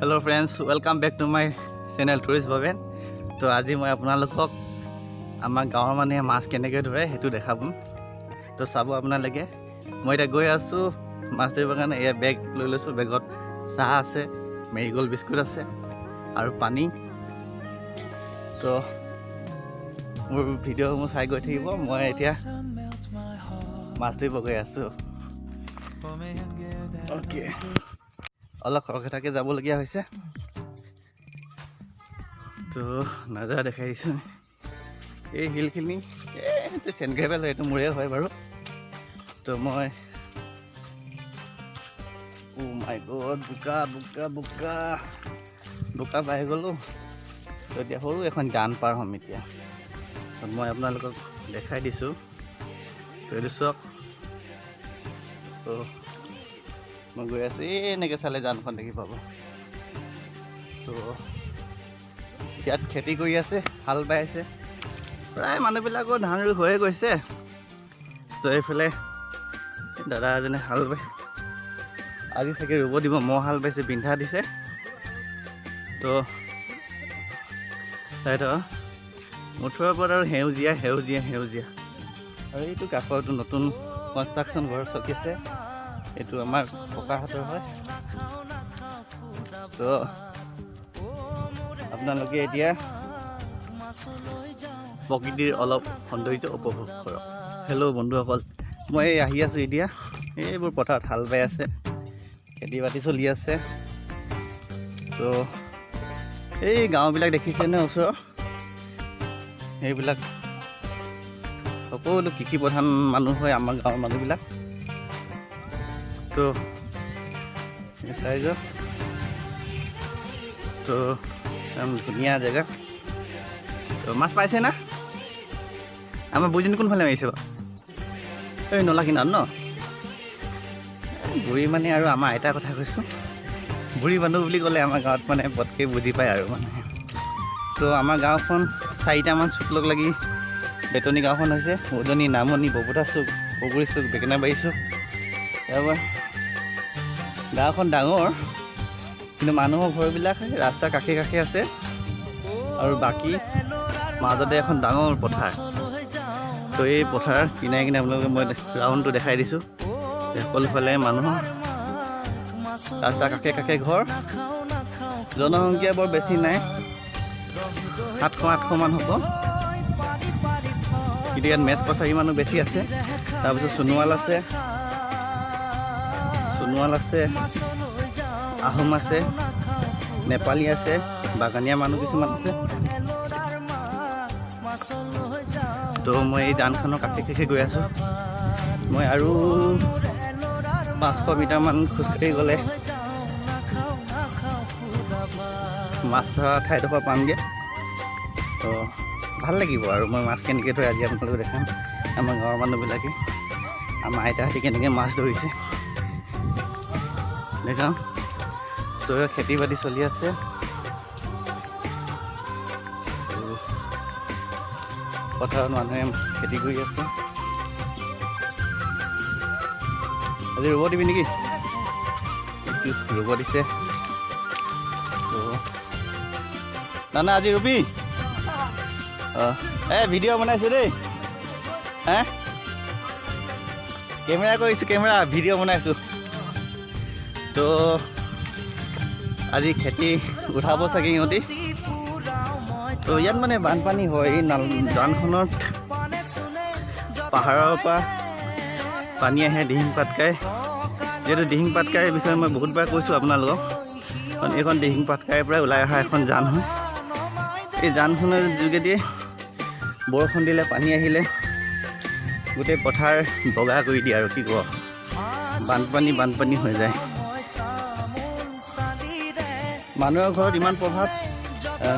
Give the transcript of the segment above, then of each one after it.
Hello friends, welcome back to my channel tourist Bhaven. तो आज मैं आपलोक आम गाँवर मानुहे माछ केनेके धरे हेतु देखाब। तो चाब आपनालोके मैं इतना गई आसो माछ धरिबर कारण। एया बेग लै लैसो, बेगत चाह आछे, मेरिगोल्ड बिस्कुट आछे और पानी। तो मोर भिडिओ चाई गई थाकिब। मैं एतिया माछ धरिब गई आसो। ओके, अलग खरखेदाके जाबलगिया होइसे। तो नजारा देखाई दिছোঁ। এই হিলখিনি এইটো চেণ্ট গ্ৰেভেল হয়, এইটো মোৰে হয় বাৰু। তো মই ও মাই গড, বোকা বোকা বোকা বোকা পাই গ'লোঁ। তো এতিয়া সৰু এখন জান পাৰ হ'ম এতিয়া। তো মই আপোনালোকক দেখাই দিছোঁ। তো এইটো চাওক। তো मैं गई आছো, এনেকৈ চালে জানখন দেখি পাব। তো ইয়াত খেতি কৰি আছে, হাল বাই আছে। প্ৰায় মানুহবিলাকৰ ধান ৰুই হৈয়ে গৈছে। তো এইফালে দাদা এজনে হাল বাই আজি চাগে ৰুব দিব। মই হাল বাইছে, বিন্ধা দিছে। তো চাইদ মুঠৰ ওপৰত আৰু সেউজীয়া সেউজীয়া সেউজীয়া। আৰু এইটো কাষৰটো নতুন কনষ্ট্ৰাকশ্যন ঘৰ চকি আছে। এইটো আমাৰ ককাহঁতৰ হয়। তো আপোনালোকে এতিয়া প্ৰকৃতিৰ অলপ সৌন্দৰ্য উপভোগ কৰক। হেল্ল' বন্ধুসকল, মই আহি আছোঁ এতিয়া। এইবোৰ পথাৰত হাল বাই আছে, খেতি বাতি চলি আছে। তো এই গাঁওবিলাক দেখিছেনে ওচৰৰ? সেইবিলাক সকলো কৃষি প্ৰধান মানুহ হয় আমাৰ গাঁৱৰ মানুহবিলাক। তো চাই যাওক। তো ধুনীয়া জেগা। তো মাছ পাইছে না? আমাৰ বুজিনি কোনফালে মাৰিছে বাৰু? এই নলা কিনাৰত ন? বুঢ়ী মানে আৰু আমাৰ আইতাৰ কথা কৈছোঁ। বুঢ়ী মানুহ বুলি ক'লে আমাৰ গাঁৱত মানে পটকৈ বুজি পায় আৰু মানুহে। তো আমাৰ গাঁওখন 4টামান চুক লগ লাগি বেতনী গাঁওখন হৈছে। উজনি, নামনি, বপুতা চুক, বগৰী চুক, বেকেনাবাৰী চুক। তাৰপৰা গাঁওখন ডাঙৰ, কিন্তু মানুহৰ ঘৰবিলাক ৰাস্তাৰ কাষে কাষে আছে। আৰু বাকী মাজতে এখন ডাঙৰ পথাৰ। তো এই পথাৰ কিনাৰে কিনাৰে আপোনালোকে মই ৰাউণ্ডটো দেখাই দিছোঁ। সকলোফালে মানুহৰ ৰাস্তাৰ কাষে কাষে ঘৰ। জনসংখ্যা বৰ বেছি নাই, 700-800মান হ'ব। কিন্তু ইয়াত মেচ কছাৰী মানুহ বেছি আছে। তাৰপিছত সোণোৱাল আছে, আহোম আছে, নেপালী আছে, বাগানীয়া মানুহ কিছুমান আছে। তো মই এই জানখনৰ কাষে কাষে গৈ আছোঁ। মই আৰু 500 মিটাৰমান খোজকাঢ়ি গ'লে মাছ ধৰা ঠাইডোখৰ পামগৈ। তো ভাল লাগিব আৰু মই মাছ কেনেকৈ ধৰে আজি আপোনালোকে দেখাম। আমাৰ গাঁৱৰ মানুহবিলাকে, আমাৰ আইতাহঁতে কেনেকৈ মাছ ধৰিছে দেখাম। তো খেতি বাতি চলি আছে। পথাৰত মানুহে খেতি কৰি আছে। আজি ৰুব দিবি নেকি? ৰুব দিছে। তো নানা আজি ৰুবি? অঁ, ভিডিঅ' বনাইছোঁ দেই। কেমেৰা কৰিছোঁ, কেমেৰা ভিডিঅ' বনাইছোঁ। তো আজি খেতি উঠাব চাগে সিহঁতি। তো ইয়াত মানে বানপানী হয়। এই জানখনত পাহাৰৰ পৰা পানী আহে, দিহিং পাটকাই। যিহেতু দিহিং পাটকাইৰ বিষয়ে মই বহুতবাৰ কৈছোঁ আপোনালোকক। কাৰণ এইখন দিহিং পাটকাইৰ পৰা ওলাই অহা এখন জান হয়। এই জানখনৰ যোগেদি বৰষুণ দিলে, পানী আহিলে গোটেই পথাৰ বগা কৰি দিয়ে আৰু কি ক'ব, বানপানী হৈ যায়। মানুহৰ ঘৰত ইমান প্ৰভাৱ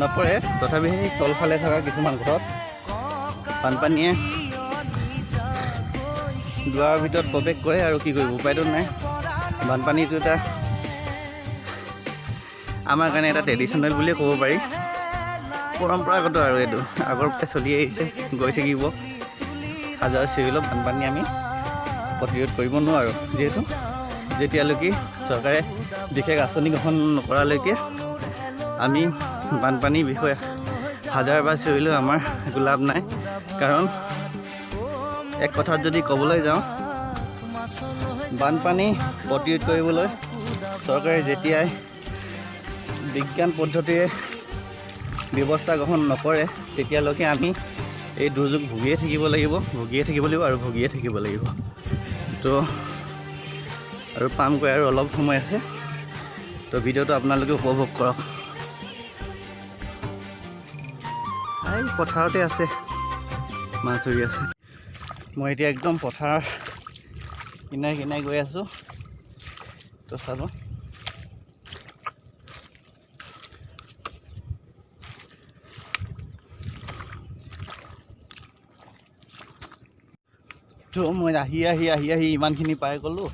নপৰে, তথাপি সেই তলফালে থকা কিছুমান ঘৰত বানপানীয়ে দুৱাৰৰ ভিতৰত প্ৰৱেশ কৰে আৰু কি কৰিব, উপায়তো নাই। বানপানীটো এটা আমাৰ কাৰণে এটা ট্ৰেডিশ্যনেল বুলিয়ে ক'ব পাৰি, পৰম্পৰাগত আৰু এইটো আগৰ পৰাই চলি আহিছে, গৈ থাকিব। হাজাৰ চিৰিলেও বানপানী আমি প্ৰতিৰোধ কৰিব নোৱাৰোঁ, যিহেতু যেতিয়ালৈকে চৰকাৰে বিশেষ আঁচনি গ্ৰহণ নকৰালৈকে আমি বানপানীৰ বিষয়ে হাজাৰবাৰ চিঞৰিলেও আমাৰ একো লাভ নাই। কাৰণ এক কথাত যদি ক'বলৈ যাওঁ, বানপানী প্ৰতিৰোধ কৰিবলৈ চৰকাৰে যেতিয়াই বিজ্ঞান পদ্ধতিৰে ব্যৱস্থা গ্ৰহণ নকৰে তেতিয়ালৈকে আমি এই দুৰ্যোগ ভুগিয়ে থাকিব লাগিব আৰু ভুগিয়ে থাকিব লাগিব। তো আৰু পামগৈ আৰু অলপ সময় আছে, তো ভিডিঅ'টো আপোনালোকে উপভোগ কৰক। এই পথাৰতে আছে, মাছ ধৰি আছে। মই এতিয়া একদম পথাৰ কিনাৰে কিনাৰে গৈ আছোঁ, তো চাব। তো মই আহি ইমানখিনি পাই গ'লোঁ।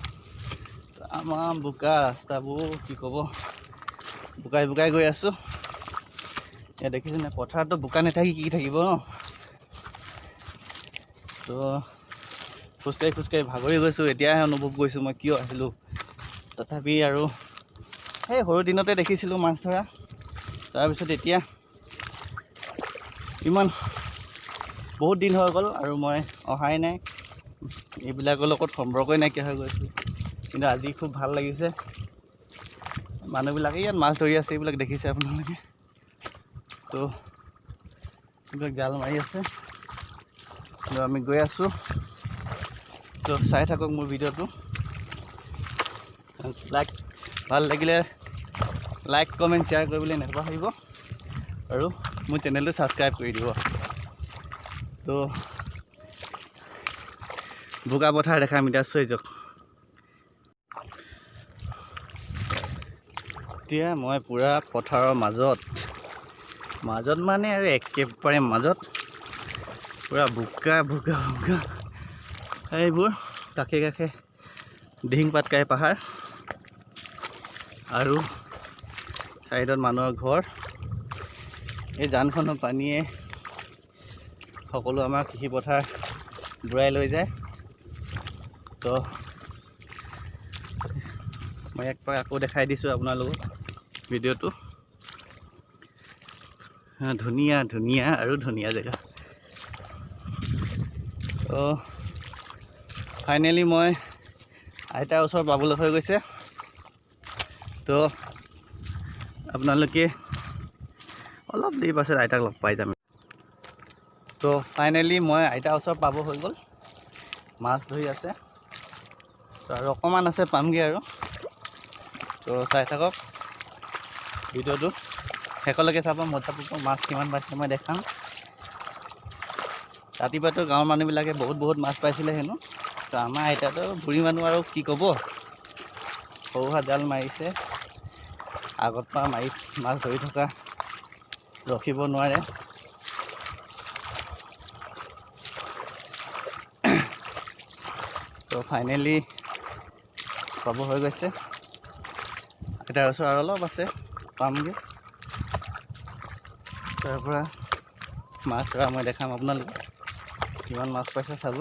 আমাৰ বোকা ৰাস্তাবোৰ কি ক'ব, বোকাই গৈ আছোঁ। এতিয়া দেখিছোঁ নে, পথাৰতো বোকা নাথাকি কি থাকিব ন। তো খোজকাঢ়ি ভাগৰি গৈছোঁ। এতিয়াহে অনুভৱ কৰিছোঁ মই কিয় আহিলোঁ। তথাপি আৰু সেই সৰু দিনতে দেখিছিলোঁ মাছ ধৰা, তাৰপিছত এতিয়া বহুত দিন হৈ গ'ল আৰু মই অহাই নাই। এইবিলাকৰ লগত সম্পৰ্কই নাইকিয়া হৈ গৈছোঁ। কিন্তু আজি খুব ভাল লাগিছে, মানুহবিলাকে ইয়াত মাছ ধৰি আছে, এইবিলাক দেখিছে আপোনালোকে। তো এইবিলাক জাল মাৰি আছে, তো আমি গৈ আছোঁ। তো চাই থাকক মোৰ ভিডিঅ'টো। ভাল লাগিলে লাইক কমেণ্ট শ্বেয়াৰ কৰিবলৈ নাপাহৰিব আৰু মোৰ চেনেলটো ছাবস্ক্ৰাইব কৰি দিব। তো বোকা পথাৰ দেখাম এতিয়া, চৈ যাওক। এতিয়া মই পূৰা পথাৰৰ মাজত মানে আৰু একেবাৰে মাজত পূৰা বোকা এইবোৰ কাষে দিহিং পাটকাই পাহাৰ আৰু চাইডত মানুহৰ ঘৰ। এই জানখনৰ পানীয়ে সকলো আমাৰ কৃষি পথাৰ বুৰাই লৈ যায়। তো মই একবাৰ আকৌ দেখাই দিছোঁ আপোনালোকক ভিডিঅ'টো। ধুনীয়া জেগা। তো ফাইনেলি মই আইতাৰ ওচৰ পাবলৈ হৈ গৈছে। তো আপোনালোকে অলপ দেৰি পাছত আইতাক লগ পাই যাম। তো ফাইনেলি মই আইতাৰ ওচৰ পাব হৈ গ'ল। মাছ ধৰি আছে, তো আৰু অকণমান আছে পামগৈ আৰু। তো চাই থাকক ভিডিঅ'টো শেষলৈকে চাব, মাছ কিমান পাইছে মই দেখাম। ৰাতিপুৱাতো গাঁৱৰ মানুহবিলাকে বহুত মাছ পাইছিলে হেনো। তো আমাৰ আইতাতো বুঢ়ী মানুহ আৰু কি ক'ব, সৰু হাত জাল মাৰিছে, আগত পৰা মাছ ধৰি থকা, ৰখিব নোৱাৰে। তো ফাইনেলি পাব হৈ গৈছে। আইতাৰ ওচৰ আৰু অলপ আছে, পামগৈ। তাৰ পৰা মাছ ধৰা মই দেখাম আপোনালোকক, কিমান মাছ পাইছে চাব।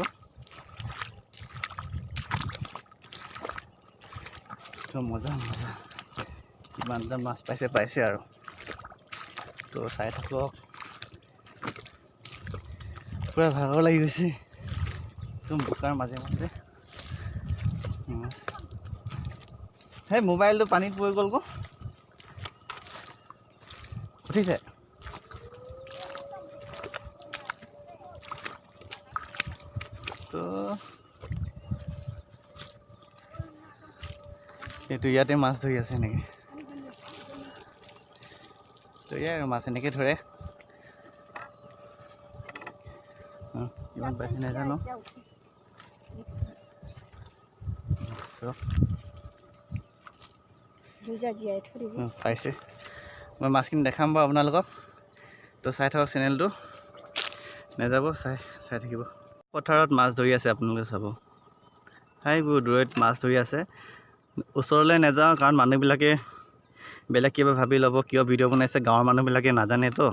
তো মজা কিমানটা মাছ পাইছে আৰু। তো চাই থাকক, পূৰা ভাগৰ লাগি গৈছে একদম বোকাৰ মাজে সেই মোবাইলটো পানীত পৰি গ'ল আকৌ, উঠিছে। তো এইটো ইয়াতে মাছ ধৰি আছে এনেকৈ। তো ইয়াৰ মাছ এনেকৈ ধৰে। কিমান পাইছে নাজানো। পাইছে, মই মাছখিনি দেখাম বাৰু আপোনালোকক। তো চাই থাকক চেনেলটো, নাযাব, চাই থাকিব। পথাৰত মাছ ধৰি আছে আপোনালোকে চাব। সেইবোৰ দূৰৈত মাছ ধৰি আছে, ওচৰলৈ নাযাওঁ কাৰণ মানুহবিলাকে বেলেগ কিবা ভাবি ল'ব, কিয় ভিডিঅ' বনাইছে, গাঁৱৰ মানুহবিলাকে নাজানেতো।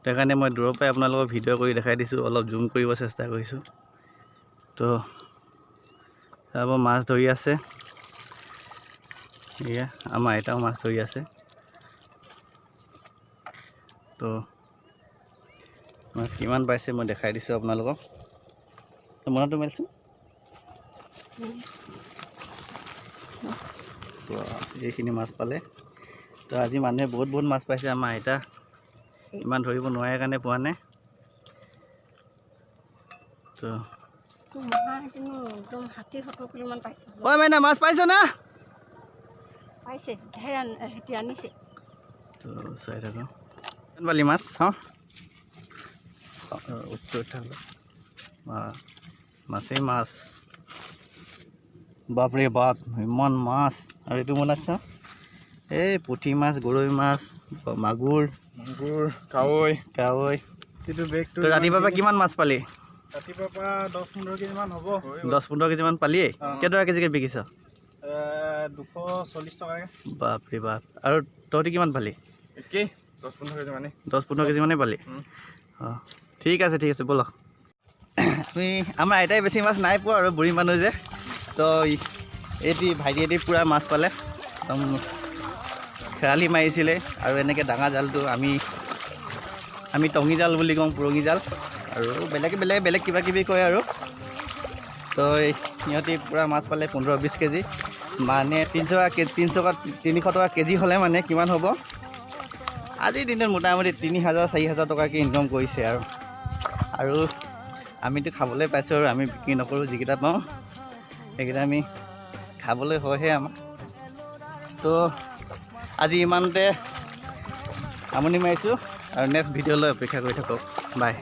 সেইকাৰণে মই দূৰৰ পৰাই আপোনালোকক ভিডিঅ' কৰি দেখাই দিছোঁ, অলপ জুম কৰিব চেষ্টা কৰিছোঁ। তো চাব মাছ ধৰি আছে, এয়া আমাৰ আইতাও মাছ ধৰি আছে তো মাছ কিমান পাইছে মই দেখাই দিছোঁ আপোনালোকক মনতো মেলচোন তো এইখিনি মাছ পালে তো আজি মানুহে বহুত মাছ পাইছে আমাৰ আইতা ইমান ধৰিব নোৱাৰে কাৰণে পোৱা নাই তো ঐ মাইনা মাছ পাইছ না পাইছে হেতি আনিছে তো চাই থাকোঁ বালি মাছ চাওঁ উচ্চ থাকলো মাছেই মাছ বাপৰে বাপ ইমান মাছ আৰু এইটো মনত চাওঁ এই পুঠি মাছ গৰৈ মাছ মাগুৰ কাৱৈ এইটো বেগটো ৰাতিপুৱাৰ পৰা কিমান মাছ পালি ৰাতিপুৱাৰ পৰা 10-15 কেজিমান হ'ব 10-15 কেজিমান পালিয়ে কেইটকা কেজিকৈ বিকিছ 240 টকাকৈ বাপৰে বাপ আৰু তহঁতি কিমান পালি একেই 10-15 কেজি মানে 10-15 কেজি মানে পালি অঁ ঠিক আছে ব'লক আমি আমাৰ আইতাই বেছি মাছ নাই পোৱা আৰু বুঢ়ী মানুহ যে তো এটি ভাইটিয়েদি পূৰা মাছ পালে একদম খেৰালি মাৰিছিলে আৰু এনেকৈ ডাঙৰ জালটো আমি টঙি জাল বুলি কওঁ পুৰঙি জাল আৰু বেলেগ কিবা কিবি কয় আৰু তো সিহঁতি পূৰা মাছ পালে 15-20 কেজি মানে 300 টকা কেজি হ'লে মানে কিমান হ'ব আজিৰ দিনত মোটামুটি 3,000-4,000 টকাকৈ ইনকাম কৰিছে আৰু আমিতো খাবলৈ পাইছোঁ আৰু আমি বিক্ৰী নকৰোঁ যিকেইটা পাওঁ সেইকেইটা আমি খাবলৈ হয়হে আমাৰ তো আজি ইমানতে আমনি মাৰিছোঁ আৰু নেক্সট ভিডিঅ'লৈ অপেক্ষা কৰি থাকক বাই